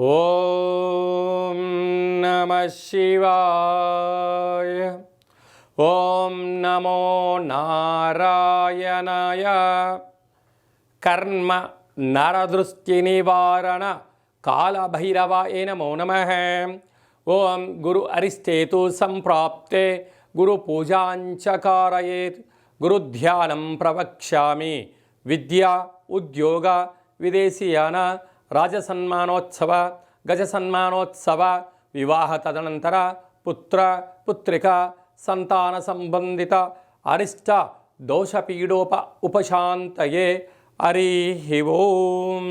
ఓం నమః శివాయ. ఓం నమో నారాయణాయ. కర్మ నరదృష్టి నివారణ కాళభైరవాయ నమో నమః. ఓం గురు అరిష్టేతు సంప్రాప్తే గురు పూజాంచ కారయేత్. గురుధ్యానం ప్రవక్ష్యామి. విద్య ఉద్యోగ విదేశీయాన రాజసన్మానోత్సవ గజసన్మానోత్సవ వివాహ తదనంతర పుత్ర పుత్రిక సంతాన సంబంధిత అరిష్ట దోషపీడోప ఉపశాంతయే. హరి ఓం.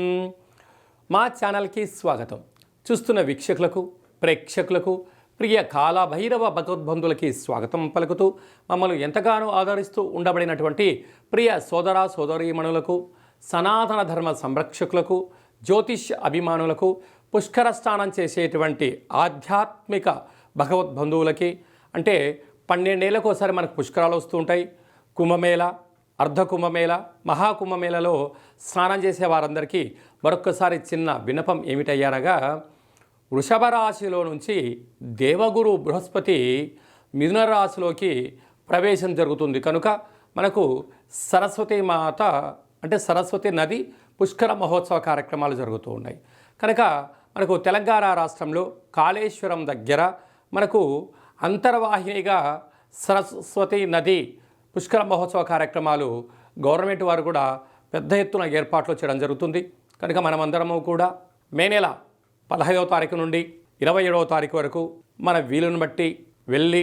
మా ఛానల్కి స్వాగతం. చూస్తున్న వీక్షకులకు ప్రేక్షకులకు ప్రియ కాళభైరవ భగవద్బంధులకి స్వాగతం పలుకుతూ మమ్మల్ని ఎంతగానో ఆదరిస్తూ ఉండబడినటువంటి ప్రియ సోదర సోదరీమణులకు, సనాతన ధర్మ సంరక్షకులకు, జ్యోతిష్ అభిమానులకు, పుష్కర స్నానం చేసేటువంటి ఆధ్యాత్మిక భగవద్బంధువులకి, అంటే 12 ఏళ్ళకు ఒకసారి మనకు పుష్కరాలు వస్తూ ఉంటాయి. కుంభమేళ, అర్ధ కుంభమేళ, మహాకుంభమేళలో స్నానం చేసే వారందరికీ మరొక్కసారి చిన్న విన్నపం ఏమిటయ్యారగా, వృషభ రాశిలో నుంచి దేవగురు బృహస్పతి మిథున రాశిలోకి ప్రవేశం జరుగుతుంది. కనుక మనకు సరస్వతి మాత అంటే సరస్వతి నది పుష్కర మహోత్సవ కార్యక్రమాలు జరుగుతూ ఉన్నాయి. కనుక మనకు తెలంగాణ రాష్ట్రంలో కాళేశ్వరం దగ్గర మనకు అంతర్వాహినిగా సరస్వతి నది పుష్కర మహోత్సవ కార్యక్రమాలు గవర్నమెంట్ వారు కూడా పెద్ద ఎత్తున ఏర్పాట్లు చేయడం జరుగుతుంది. కనుక మనమందరము కూడా మే నెల 15వ తారీఖు నుండి 27వ తారీఖు వరకు మన వీలును బట్టి వెళ్ళి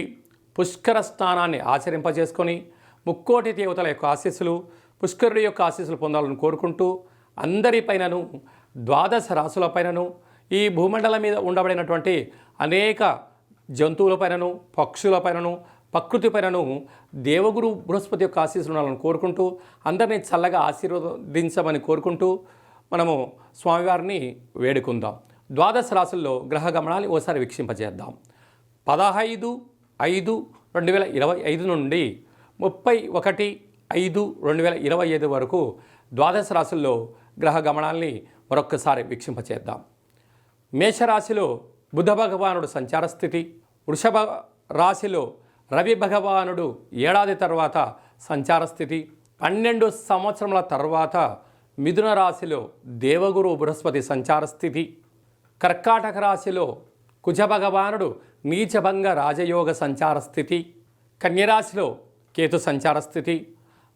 పుష్కర స్నానాన్ని ఆచరింపజేసుకొని ముక్కోటి దేవతల యొక్క ఆశీస్సులు, పుష్కరుడి యొక్క ఆశీస్సులు పొందాలని కోరుకుంటూ, అందరిపైనను 12 రాశులపైనను, ఈ భూమండలం మీద ఉండబడినటువంటి అనేక జంతువులపైనను, పక్షులపైనను, ప్రకృతిపైనను దేవగురు బృహస్పతి యొక్క ఆశీస్సులు ఉండాలని కోరుకుంటూ, అందరినీ చల్లగా ఆశీర్వదించమని కోరుకుంటూ మనము స్వామివారిని వేడుకుందాం. 12 రాశుల్లో గ్రహ గమనాన్ని ఓసారి వీక్షింపజేద్దాం. 15/5/2025 నుండి 31/5/2025 వరకు 12 రాశుల్లో గ్రహ గమనాల్ని మరొక్కసారి వీక్షింపచేద్దాం. మేషరాశిలో బుధ భగవానుడు సంచార స్థితి, వృషభ రాశిలో రవి భగవానుడు ఏడాది తర్వాత సంచార స్థితి, 12 సంవత్సరముల తర్వాత మిథున రాశిలో దేవగురు బృహస్పతి సంచార స్థితి, కర్కాటక రాశిలో కుజ భగవానుడు నీచభంగ రాజయోగ సంచార స్థితి, కన్యరాశిలో కేతు సంచార స్థితి,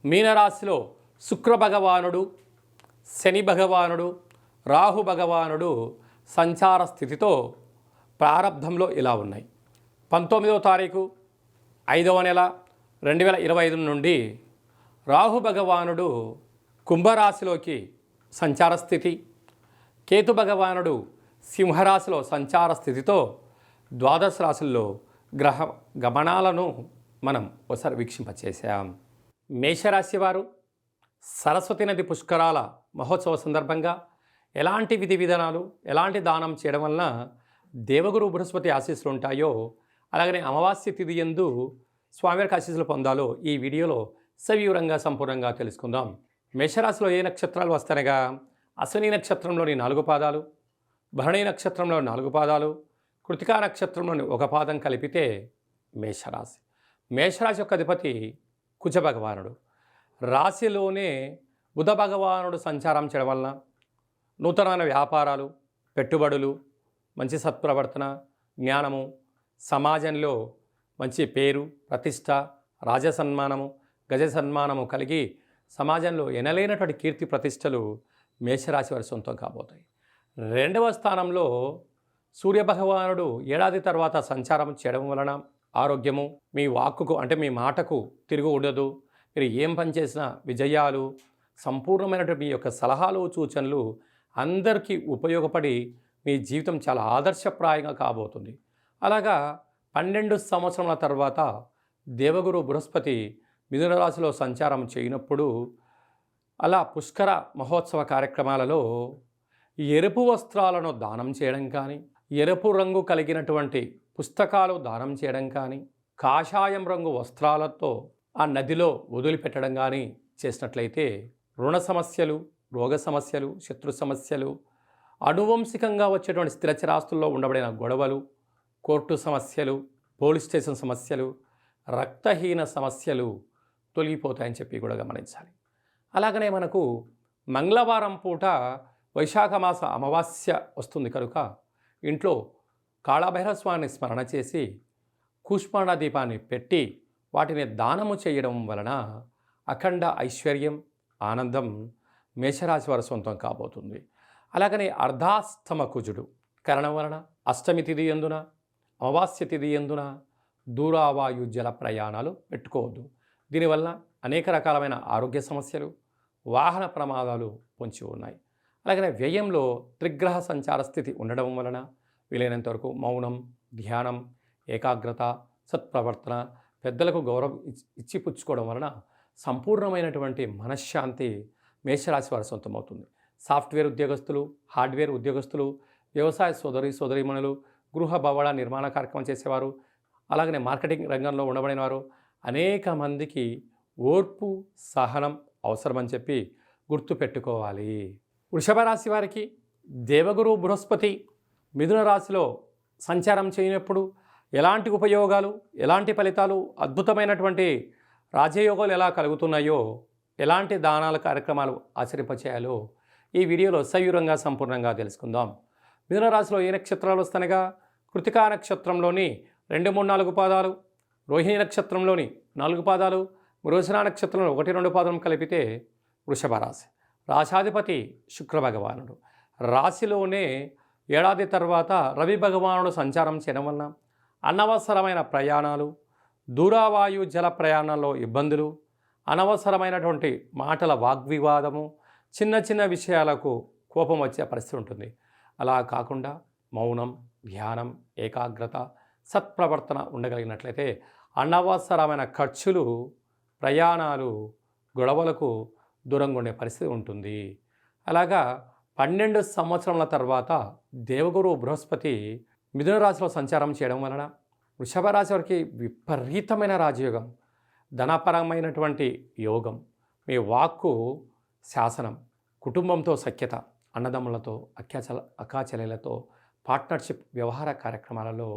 మీనరాశిలో శుక్ర భగవానుడు, శని భగవానుడు, రాహు భగవానుడు సంచార స్థితితో ప్రారంభంలో ఇలా ఉన్నాయి. 19వ తారీఖు 5వ నెల 2025 నుండి రాహు భగవానుడు కుంభరాశిలోకి సంచార స్థితి, కేతు భగవానుడు సింహరాశిలో సంచార స్థితితో 12 రాశుల్లో గ్రహ గమనాలను మనం ఒకసారి వీక్షింపచేసాం. మేషరాశి వారు సరస్వతి నది పుష్కరాల మహోత్సవ సందర్భంగా ఎలాంటి విధి విధానాలు, ఎలాంటి దానం చేయడం వలన దేవగురు బృహస్పతి ఆశీస్సులు ఉంటాయో, అలాగనే అమావాస్య తిథి యందు స్వామివారికి ఆశీస్సులు పొందాలో ఈ వీడియోలో సవివరంగా సంపూర్ణంగా తెలుసుకుందాం. మేషరాశిలో ఏ నక్షత్రాలు వస్తాయనగా, అశ్విని నక్షత్రంలోని 4 పాదాలు, భరణి నక్షత్రంలో 4 పాదాలు, కృతికా నక్షత్రంలోని 1 పాదం కలిపితే మేషరాశి. మేషరాశి యొక్క అధిపతి కుజ భగవానుడు. రాశిలోనే బుధ భగవానుడు సంచారం చేయడం వలన నూతనమైన వ్యాపారాలు, పెట్టుబడులు, మంచి సత్ప్రవర్తన, జ్ఞానము, సమాజంలో మంచి పేరు ప్రతిష్ట, రాజసన్మానము, గజ సన్మానము కలిగి సమాజంలో ఎనలేనటువంటి కీర్తి ప్రతిష్టలు మేషరాశి వారి సొంతం కాబోతాయి. 2వ స్థానంలో సూర్యభగవానుడు ఏడాది తర్వాత సంచారం చేయడం వలన ఆరోగ్యము, మీ వాక్కుకు అంటే మీ మాటకు తిరుగు ఉండదు. మీరు ఏం పని చేసినా విజయాలు, సంపూర్ణమైనటువంటి మీ యొక్క సలహాలు సూచనలు అందరికీ ఉపయోగపడి మీ జీవితం చాలా ఆదర్శప్రాయంగా కాబోతుంది. అలాగా 12 సంవత్సరాల తర్వాత దేవగురు బృహస్పతి మిథున రాశిలో సంచారం చేయనప్పుడు అలా పుష్కర మహోత్సవ కార్యక్రమాలలో ఎరుపు వస్త్రాలను దానం చేయడం కానీ, ఎరుపు రంగు కలిగినటువంటి పుస్తకాలు దానం చేయడం కానీ, కాషాయం రంగు వస్త్రాలతో ఆ నదిలో వదిలిపెట్టడం కానీ చేసినట్లయితే రుణ సమస్యలు, రోగ సమస్యలు, శత్రు సమస్యలు, అనువంశికంగా వచ్చేటువంటి స్థిరచరాస్తుల్లో ఉండబడిన గొడవలు, కోర్టు సమస్యలు, పోలీస్ స్టేషన్ సమస్యలు, రక్తహీన సమస్యలు తొలగిపోతాయని చెప్పి కూడా గమనించాలి. అలాగనే మనకు మంగళవారం పూట వైశాఖ మాస అమావాస్య వస్తుంది కనుక ఇంట్లో కాళభైరవ స్వామిని స్మరణ చేసి కూష్మాండ దీపాన్ని పెట్టి వాటిని దానము చేయడం వలన అఖండ ఐశ్వర్యం, ఆనందం మేషరాశి వారి సొంతం కాబోతుంది. అలాగనే అర్ధాష్టమ కుజుడు కరణం వలన అష్టమి తిథి ఎందున, అమావాస్య తిథి ఎందున దూరావాయు జల ప్రయాణాలు పెట్టుకోవద్దు. దీనివల్ల అనేక రకాలమైన ఆరోగ్య సమస్యలు, వాహన ప్రమాదాలు పొంచి ఉన్నాయి. అలాగనే వ్యయంలో త్రిగ్రహ సంచార స్థితి ఉండడం వలన వీలైనంత వరకు మౌనం, ధ్యానం, ఏకాగ్రత, సత్ప్రవర్తన, పెద్దలకు గౌరవం ఇచ్చిపుచ్చుకోవడం వలన సంపూర్ణమైనటువంటి మనశ్శాంతి మేషరాశి వారి సొంతమవుతుంది. సాఫ్ట్వేర్ ఉద్యోగస్తులు, హార్డ్వేర్ ఉద్యోగస్తులు, వ్యవసాయ సోదరీమణులు, గృహ భవన నిర్మాణ కార్యక్రమం చేసేవారు, అలాగనే మార్కెటింగ్ రంగంలో ఉండబడిన వారు అనేక మందికి ఓర్పు, సహనం అవసరమని చెప్పి గుర్తుపెట్టుకోవాలి. వృషభ రాశి వారికి దేవగురు బృహస్పతి మిథున రాశిలో సంచారం చేయనప్పుడు ఎలాంటి ఉపయోగాలు, ఎలాంటి ఫలితాలు, అద్భుతమైనటువంటి రాజయోగాలు ఎలా కలుగుతున్నాయో, ఎలాంటి దానాల కార్యక్రమాలు ఆచరింపచేయాలో ఈ వీడియోలో సవివరంగా సంపూర్ణంగా తెలుసుకుందాం. మిథున రాశిలో ఏ నక్షత్రాలు వస్తానగా కృతికా నక్షత్రంలోని 2, 3, 4 పాదాలు, రోహిణి నక్షత్రంలోని 4 పాదాలు, మృగశిర నక్షత్రంలో 1, 2 పాదం కలిపితే వృషభ రాశి. రాశాధిపతి శుక్ర భగవానుడు. రాశిలోనే ఏడాది తర్వాత రవి భగవానుడు సంచారం చేయడం వలన అనవసరమైన ప్రయాణాలు, దూరావాయు జల ప్రయాణాల్లో ఇబ్బందులు, అనవసరమైనటువంటి మాటల వాగ్వివాదము, చిన్న చిన్న విషయాలకు కోపం వచ్చే పరిస్థితి ఉంటుంది. అలా కాకుండా మౌనం, ధ్యానం, ఏకాగ్రత, సత్ప్రవర్తన ఉండగలిగినట్లయితే అనవసరమైన ఖర్చులు, ప్రయాణాలు, గొడవలకు దూరంగా ఉండే పరిస్థితి ఉంటుంది. అలాగా 12 సంవత్సరాల తర్వాత దేవగురు బృహస్పతి మిథున రాశిలో సంచారం చేయడం వలన వృషభ రాశి వారికి విపరీతమైన రాజయోగం, ధనపరమైనటువంటి యోగం, మీ వాక్కు శాసనం, కుటుంబంతో సఖ్యత, అన్నదమ్ములతో, అక్కాచెల్లెలతో పార్ట్నర్షిప్ వ్యవహార కార్యక్రమాలలో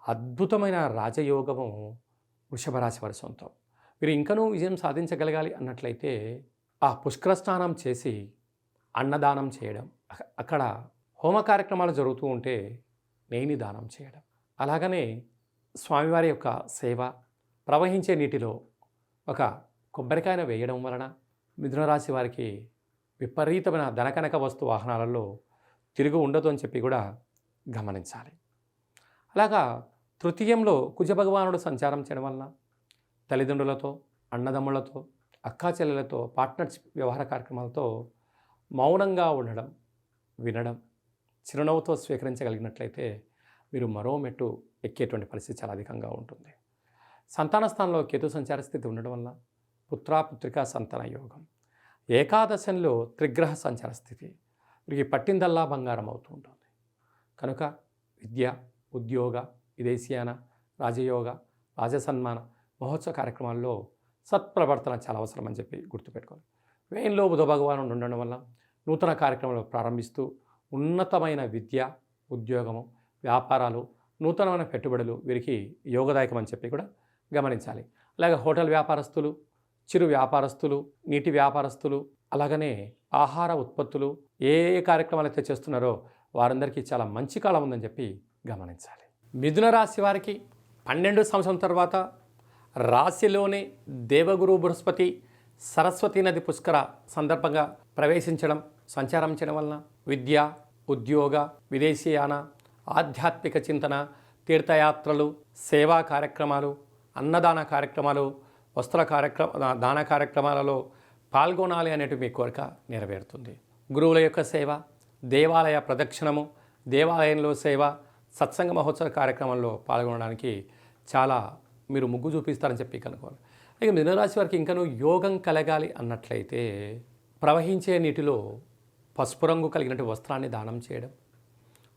అద్భుతమైన రాజయోగము వృషభ రాశి వారి సొంతం. మీరు ఇంకనూ విజయం సాధించగలగాలి అన్నట్లయితే ఆ పుష్కర స్నానం చేసి అన్నదానం చేయడం, అక్కడ హోమ కార్యక్రమాలు జరుగుతూ ఉంటే నెయ్యిని దానం చేయడం, అలాగనే స్వామివారి యొక్క సేవ, ప్రవహించే నీటిలో ఒక కొబ్బరికాయను వేయడం వలన మిథున రాశి వారికి విపరీతమైన ధనకనక వస్తు వాహనాలలో తిరుగు ఉండదు అని చెప్పి కూడా గమనించాలి. అలాగా తృతీయంలో కుజ భగవానుడు సంచారం చేయడం వలన తల్లిదండ్రులతో, అన్నదమ్ములతో, అక్కాచెల్లెలతో పార్ట్నర్షిప్ వ్యవహార కార్యక్రమాలతో మౌనంగా ఉండడం, వినడం, చిరునవ్వుతో స్వీకరించగలిగినట్లయితే మీరు మరో మెట్టు ఎక్కేటువంటి పరిస్థితి చాలా అధికంగా ఉంటుంది. సంతాన స్థానంలో కేతు సంచార స్థితి ఉండడం వల్ల పుత్రికా సంతాన యోగం. ఏకాదశంలో త్రిగ్రహ సంచార స్థితి వీరికి పట్టిందల్లా బంగారం అవుతూ ఉంటుంది. కనుక విద్య, ఉద్యోగ, విదేశీయాన, రాజయోగ, రాజసన్మాన మహోత్సవ కార్యక్రమాల్లో సత్ప్రవర్తన చాలా అవసరం అని చెప్పి గుర్తుపెట్టుకోవాలి. వ్యయంలో బుధ భగవానుడు ఉండడం వల్ల నూతన కార్యక్రమాలు ప్రారంభిస్తూ ఉన్నతమైన విద్య, ఉద్యోగము, వ్యాపారాలు, నూతనమైన పెట్టుబడులు వీరికి యోగదాయకం అని చెప్పి కూడా గమనించాలి. అలాగే హోటల్ వ్యాపారస్తులు, చిరు వ్యాపారస్తులు, నీటి వ్యాపారస్తులు, అలాగనే ఆహార ఉత్పత్తులు ఏ కార్యక్రమాలు అయితే చేస్తున్నారో వారందరికీ చాలా మంచి కాలం ఉందని చెప్పి గమనించాలి. మిథున రాశి వారికి 12 సంవత్సరం తర్వాత రాశిలోనే దేవగురు బృహస్పతి సరస్వతీ నది పుష్కర సందర్భంగా ప్రవేశించడం, సంచారం చేయడం వలన విద్య, ఉద్యోగ, విదేశీయాన, ఆధ్యాత్మిక చింతన, తీర్థయాత్రలు, సేవా కార్యక్రమాలు, అన్నదాన కార్యక్రమాలు, దాన కార్యక్రమాలలో పాల్గొనాలి అనేటి మీ కోరిక నెరవేరుతుంది. గురువుల యొక్క సేవ, దేవాలయ ప్రదక్షిణము, దేవాలయంలో సేవ, సత్సంగ మహోత్సవ కార్యక్రమంలో పాల్గొనడానికి చాలా మీరు ముగ్గు చూపిస్తారని చెప్పి కనుకోవాలి. ఇక మిథునరాశి వారికి ఇంకనూ యోగం కలగాలి అన్నట్లయితే ప్రవహించే నీటిలో పసుపు రంగు కలిగినటువంటి వస్త్రాన్ని దానం చేయడం,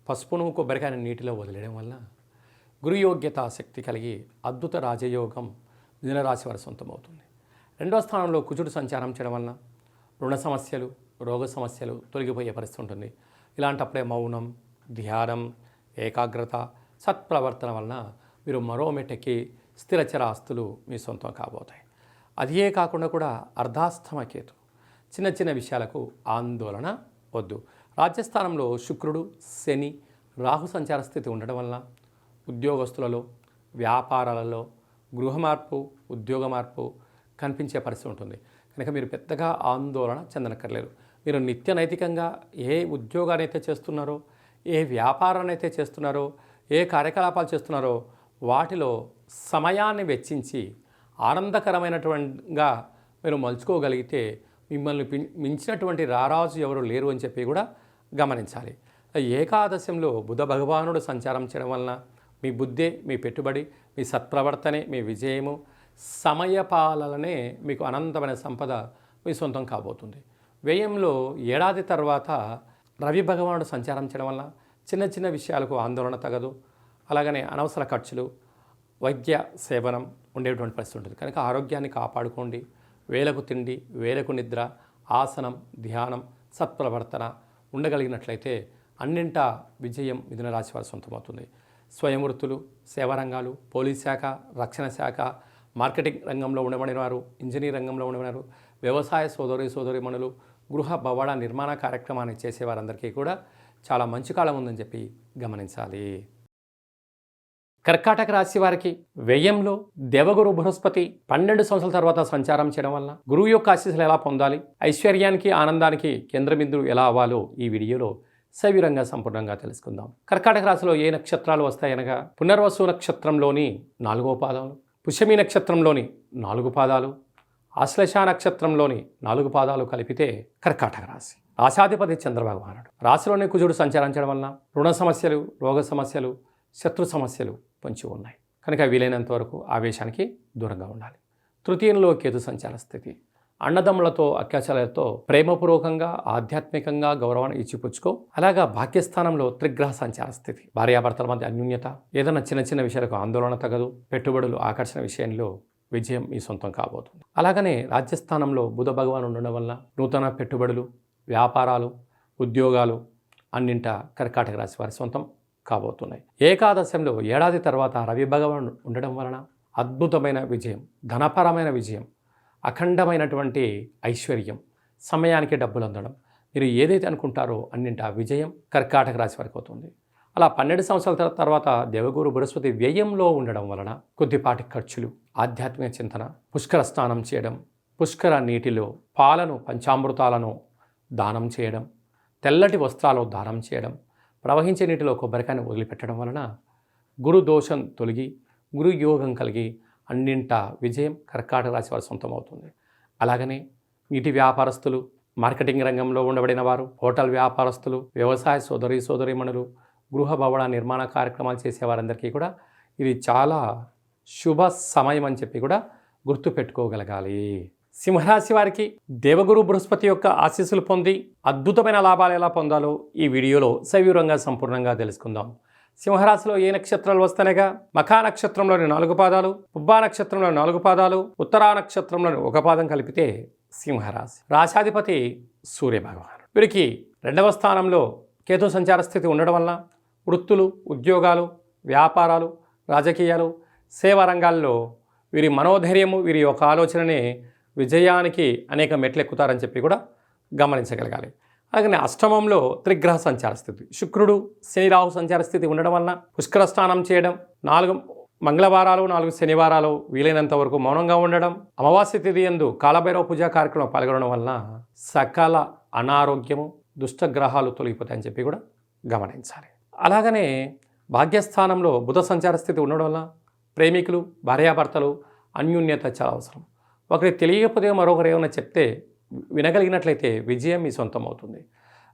పసుపును కొబ్బరికాయని నీటిలో వదిలేయడం వల్ల గురుయోగ్యత శక్తి కలిగి అద్భుత రాజయోగం మిథునరాశి వారి సొంతమవుతుంది. 2వ స్థానంలో కుజుడు సంచారం చేయడం వలన రుణ సమస్యలు, రోగ సమస్యలు తొలగిపోయే పరిస్థితి ఉంటుంది. ఇలాంటప్పుడే మౌనం, ధ్యానం, ఏకాగ్రత, సత్ప్రవర్తన వలన మీరు మరో మెట్టెక్కి స్థిరచర ఆస్తులు మీ సొంతం కాబోతాయి. అదే కాకుండా కూడా అర్ధాష్టమ కేతు, చిన్న చిన్న విషయాలకు ఆందోళన వద్దు. రాజ్యస్థానంలో శుక్రుడు, శని, రాహు సంచార స్థితి ఉండడం వలన ఉద్యోగస్తులలో, వ్యాపారాలలో గృహ మార్పు, ఉద్యోగ మార్పు కనిపించే పరిస్థితి ఉంటుంది. కనుక మీరు పెద్దగా ఆందోళన చెందనక్కర్లేదు. మీరు నిత్య నైతికంగా ఏ ఉద్యోగాన్ని అయితే చేస్తున్నారో, ఏ వ్యాపారాన్ని అయితే చేస్తున్నారో, ఏ కార్యకలాపాలు చేస్తున్నారో వాటిలో సమయాన్ని వెచ్చించి ఆనందకరమైనటువంటిగా మీరు మలుచుకోగలిగితే మిమ్మల్ని మించినటువంటి రారాజు ఎవరు లేరు అని చెప్పి కూడా గమనించాలి. ఏకాదశంలో బుధ భగవానుడు సంచారం చేయడం వలన మీ బుద్ధే మీ పెట్టుబడి, మీ సత్ప్రవర్తనే మీ విజయము, సమయపాలనే మీకు అనంతమైన సంపద మీ సొంతం కాబోతుంది. వ్యయంలో ఏడాది తర్వాత రవి భగవానుడు సంచారం చేయడం వల్ల చిన్న చిన్న విషయాలకు ఆందోళన తగదు. అలాగనే అనవసర ఖర్చులు, వైద్య సేవనం ఉండేటువంటి పరిస్థితి ఉంటుంది. కనుక ఆరోగ్యాన్ని కాపాడుకోండి. వేలకు తిండి, వేలకు నిద్ర, ఆసనం, ధ్యానం, సత్ప్రవర్తన ఉండగలిగినట్లయితే అన్నింటా విజయం మిథున రాశి వారి సొంతమవుతుంది. స్వయం వృత్తులు, సేవారంగాలు, పోలీస్ శాఖ, రక్షణ శాఖ, మార్కెటింగ్ రంగంలో ఉండబడిన వారు, ఇంజనీర్ రంగంలో ఉండబడినారు, వ్యవసాయ సోదరీమణులు, గృహ భవన నిర్మాణ కార్యక్రమాన్ని చేసేవారందరికీ కూడా చాలా మంచి కాలం ఉందని చెప్పి గమనించాలి. కర్కాటక రాశి వారికి వ్యయంలో దేవగురు బృహస్పతి 12 సంవత్సరాల తర్వాత సంచారం చేయడం వల్ల గురువు యొక్క ఆశీస్సులు ఎలా పొందాలి, ఐశ్వర్యానికి ఆనందానికి కేంద్రబిందువు ఎలా అవ్వాలో ఈ వీడియోలో సవివరంగా సంపూర్ణంగా తెలుసుకుందాం. కర్కాటక రాశిలో ఏ నక్షత్రాలు వస్తాయనగా పునర్వసు నక్షత్రంలోని 4వ పాదాలు, పుష్యమి నక్షత్రంలోని 4 పాదాలు, ఆశ్లేష నక్షత్రంలోని 4 పాదాలు కలిపితే కర్కాటక రాశి. రాశాధిపతి చంద్రభగవానుడు. రాశిలోని కుజుడు సంచారం చేయడం వలన రుణ సమస్యలు, రోగ సమస్యలు, శత్రు సమస్యలు పొంచి ఉన్నాయి. కనుక వీలైనంత వరకు ఆవేశానికి దూరంగా ఉండాలి. తృతీయంలో కేతు సంచార స్థితి. అన్నదమ్ములతో, అత్యాచారాలతో ప్రేమపూర్వకంగా, ఆధ్యాత్మికంగా గౌరవాన్ని ఇచ్చిపుచ్చుకో. అలాగా భాగ్యస్థానంలో త్రిగ్రహ సంచార స్థితి. భార్యాభర్తల మధ్య అన్యోన్యత, ఏదైనా చిన్న చిన్న విషయాలకు ఆందోళన తగదు. పెట్టుబడులు, ఆకర్షణ విషయంలో విజయం మీ సొంతం కాబోతుంది. అలాగనే రాజ్యస్థానంలో బుధ భగవాన్ ఉండడం వల్ల నూతన పెట్టుబడులు, వ్యాపారాలు, ఉద్యోగాలు అన్నింట కర్కాటక రాశి వారి సొంతం కాబోతున్నాయి. ఏకాదశంలో ఏడాది తర్వాత రవి భగవాన్ ఉండడం వలన అద్భుతమైన విజయం, ధనపరమైన విజయం, అఖండమైనటువంటి ఐశ్వర్యం, సమయానికి డబ్బులు అందడం, మీరు ఏదైతే అనుకుంటారో అన్నింటి విజయం కర్కాటక రాశి వారికి అవుతుంది. అలా 12 సంవత్సరాల తర్వాత దేవగురు బృహస్పతి వ్యయంలో ఉండడం వలన కొద్దిపాటి ఖర్చులు, ఆధ్యాత్మిక చింతన, పుష్కర స్నానం చేయడం, పుష్కర నీటిలో పాలను, పంచామృతాలను దానం చేయడం, తెల్లటి వస్త్రాలు దానం చేయడం, ప్రవహించే నీటిలో కొబ్బరికాయను వదిలిపెట్టడం వలన గురు దోషం తొలగి, గురు యోగం కలిగి అన్నింట విజయం కర్కాటక రాశి వారి సొంతం అవుతుంది. అలాగనే నీటి వ్యాపారస్తులు, మార్కెటింగ్ రంగంలో ఉండబడిన వారు, హోటల్ వ్యాపారస్తులు, వ్యవసాయ సోదరీమణులు, గృహ భవన నిర్మాణ కార్యక్రమాలు చేసేవారందరికీ కూడా ఇది చాలా శుభ సమయం అని చెప్పి కూడా గుర్తుపెట్టుకోగలగాలి. సింహరాశి వారికి దేవగురు బృహస్పతి యొక్క ఆశీస్సులు పొంది అద్భుతమైన లాభాలు ఎలా పొందాలో ఈ వీడియోలో సవివరంగా సంపూర్ణంగా తెలుసుకుందాం. సింహరాశిలో ఏ నక్షత్రాలు వస్తానగా మఖా నక్షత్రంలోని 4 పాదాలు, పుబ్బా నక్షత్రంలోని 4 పాదాలు, ఉత్తరా నక్షత్రంలోని 1 పాదం కలిపితే సింహరాశి. రాశాధిపతి సూర్యభగవానుడు. వీరికి 2వ స్థానంలో కేతు సంచార స్థితి ఉండడం వల్ల వృత్తులు, ఉద్యోగాలు, వ్యాపారాలు, రాజకీయాలు, సేవా రంగాల్లో వీరి మనోధైర్యము, వీరి యొక్క ఆలోచననే విజయానికి అనేక మెట్లు ఎక్కుతారని చెప్పి కూడా గమనించగలగాలి. అలాగే అష్టమంలో త్రిగ్రహ సంచార స్థితి. శుక్రుడు, శని, రాహు సంచార స్థితి ఉండడం వలన పుష్కర స్నానం చేయడం, 4 మంగళవారాలు, 4 శనివారాలు వీలైనంత వరకు మౌనంగా ఉండడం, అమావాస్య తిథి యందు కాలభైరవ పూజా కార్యక్రమం పాల్గొనడం వలన సకల అనారోగ్యము, దుష్టగ్రహాలు తొలగిపోతాయని చెప్పి కూడా గమనించాలి. అలాగనే భాగ్యస్థానంలో బుధ సంచార స్థితి ఉండడం వల్ల ప్రేమికులు, భార్యాభర్తలు అన్యోన్యత చాలా అవసరం. ఒకరికి తెలియకపోతే మరొకరు ఏమైనా చెప్తే వినగలిగినట్లయితే విజయం మీ సొంతం అవుతుంది.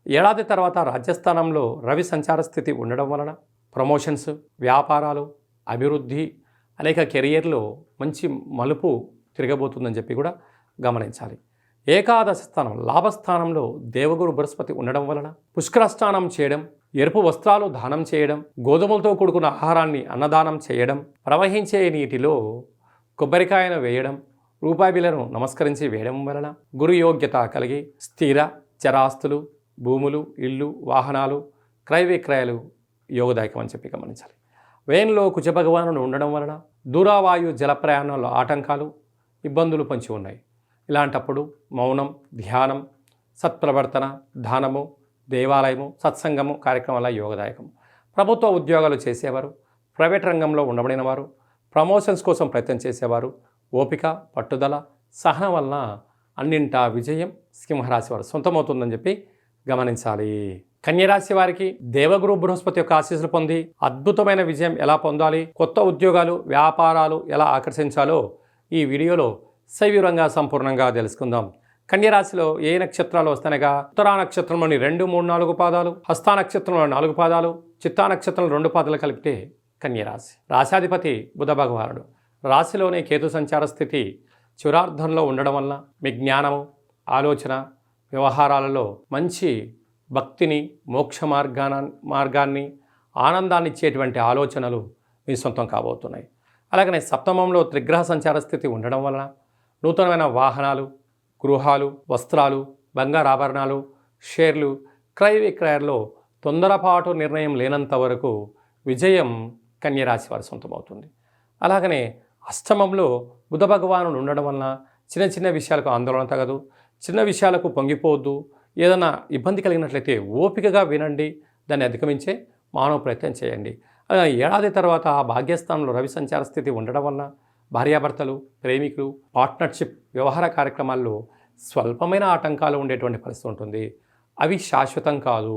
ఏడాది తర్వాత రాజ్యస్థానంలో రవి సంచార స్థితి ఉండడం వలన ప్రమోషన్స్, వ్యాపారాలు, అభివృద్ధి, అనేక కెరియర్లో మంచి మలుపు తిరగబోతుందని చెప్పి కూడా గమనించాలి. ఏకాదశ స్థానం లాభస్థానంలో దేవగురు బృహస్పతి ఉండడం వలన పుష్కర స్నానం చేయడం, ఎరుపు వస్త్రాలు దానం చేయడం, గోధుమలతో కూడుకున్న ఆహారాన్ని అన్నదానం చేయడం, ప్రవహించే నీటిలో కొబ్బరికాయను వేయడం, రూపాయి బిళ్ళను నమస్కరించి వేయడం వలన గురు యోగ్యత కలిగి స్థిర చరాస్తులు, భూములు, ఇళ్ళు, వాహనాలు, క్రయ విక్రయాలు యోగదాయకం అని చెప్పి గమనించాలి. వ్యయంలో కుజభగవానుడు ఉండడం వలన దూరావాయు జల ప్రయాణంలో ఆటంకాలు, ఇబ్బందులు పొంచి ఉన్నాయి. ఇలాంటప్పుడు మౌనం, ధ్యానం, సత్ప్రవర్తన, దానము, దేవాలయము, సత్సంగము కార్యక్రమాల యోగదాయకం. ప్రభుత్వ ఉద్యోగాలు చేసేవారు, ప్రైవేట్ రంగంలో ఉండబడిన వారు, ప్రమోషన్స్ కోసం ప్రయత్నం చేసేవారు, ఓపిక, పట్టుదల, సహనం వలన అన్నింటా విజయం సింహరాశి వారు సొంతమవుతుందని చెప్పి గమనించాలి. కన్యరాశి వారికి దేవగురు బృహస్పతి యొక్క ఆశీస్సులు పొంది అద్భుతమైన విజయం ఎలా పొందాలి, కొత్త ఉద్యోగాలు, వ్యాపారాలు ఎలా ఆకర్షించాలో ఈ వీడియోలో సవివరంగా సంపూర్ణంగా తెలుసుకుందాం. కన్యరాశిలో ఏ నక్షత్రాలు వస్తానగా ఉత్తరా నక్షత్రంలోని 2, 3, 4 పాదాలు, హస్తా నక్షత్రంలో 4 పాదాలు, చిత్తా నక్షత్రంలో 2 పాదాలు కలిపితే కన్యరాశి. రాశాధిపతి బుధ భగవానుడు. రాశిలోనే కేతు సంచార స్థితి చివరార్ధంలో ఉండడం వలన మీ జ్ఞానము, ఆలోచన, వ్యవహారాలలో మంచి భక్తిని, మోక్ష మార్గాన్ని, ఆనందాన్ని ఇచ్చేటువంటి ఆలోచనలు మీ సొంతం కాబోతున్నాయి. అలాగనే సప్తమంలో త్రిగ్రహ సంచార స్థితి ఉండడం వలన నూతనమైన వాహనాలు, గృహాలు, వస్త్రాలు, బంగారు ఆభరణాలు, షేర్లు, క్రయ విక్రయాల్లో తొందరపాటు నిర్ణయం లేనంత వరకు విజయం కన్యరాశి వారి సొంతమవుతుంది. అలాగనే అష్టమంలో బుధ భగవానుడు ఉండడం వలన చిన్న చిన్న విషయాలకు ఆందోళన తగదు, చిన్న విషయాలకు పొంగిపోవద్దు. ఏదైనా ఇబ్బంది కలిగినట్లయితే ఓపికగా వినండి, దాన్ని అధిగమించే మానవ ప్రయత్నం చేయండి. అలాగే ఏడాది తర్వాత భాగ్యస్థానంలో రవి సంచార స్థితి ఉండడం వలన భార్యాభర్తలు, ప్రేమికులు, పార్ట్నర్షిప్, వ్యవహార కార్యక్రమాల్లో స్వల్పమైన ఆటంకాలు ఉండేటువంటి పరిస్థితి ఉంటుంది. అవి శాశ్వతం కాదు,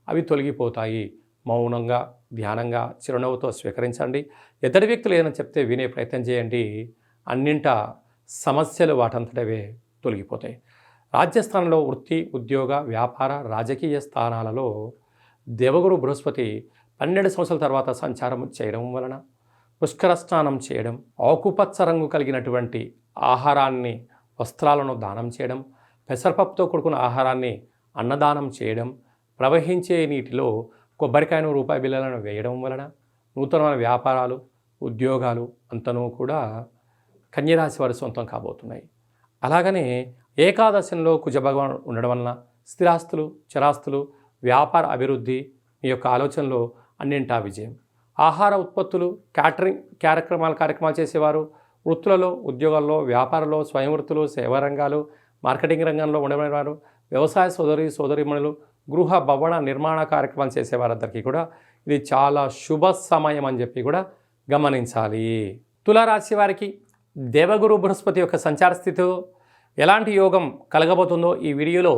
అవి తొలగిపోతాయి. మౌనంగా, ధ్యానంగా, చిరునవ్వుతో స్వీకరించండి. ఎదుటి వ్యక్తులు ఏదైనా చెప్తే వినే ప్రయత్నం చేయండి. అన్నింట సమస్యలు వాటంతటవే తొలగిపోతాయి. రాజ్యస్థానంలో వృత్తి, ఉద్యోగ, వ్యాపార, రాజకీయ స్థానాలలో దేవగురు బృహస్పతి 12 సంవత్సరాల తర్వాత సంచారం చేయడం వలన పుష్కర స్నానం చేయడం, ఆకుపచ్చ రంగు కలిగినటువంటి ఆహారాన్ని, వస్త్రాలను దానం చేయడం, పెసరపప్పుతో కూడుకున్న ఆహారాన్ని అన్నదానం చేయడం, ప్రవహించే నీటిలో కొబ్బరికాయను, రూపాయి బిళ్ళలను వేయడం వలన నూతనమైన వ్యాపారాలు, ఉద్యోగాలు అంతనూ కూడా కన్యరాశి వారి సొంతం కాబోతున్నాయి. అలాగనే ఏకాదశంలో కుజభగవాన్ ఉండడం వలన స్థిరాస్తులు, చరాస్తులు, వ్యాపార అభివృద్ధి, మీ యొక్క ఆలోచనలో అన్నింటా విజయం. ఆహార ఉత్పత్తులు, కార్యక్రమాలు చేసేవారు, వృత్తులలో, ఉద్యోగాల్లో, వ్యాపారంలో, స్వయం వృత్తులు, సేవా రంగాలు, మార్కెటింగ్ రంగంలో ఉండబడిన వారు, వ్యవసాయ సోదరీమణులు, గృహ భవన నిర్మాణ కార్యక్రమాలు చేసేవారందరికీ కూడా ఇది చాలా శుభ సమయం అని చెప్పి కూడా గమనించాలి. తులారాశి వారికి దేవగురు బృహస్పతి యొక్క సంచార స్థితితో ఎలాంటి యోగం కలగబోతుందో ఈ వీడియోలో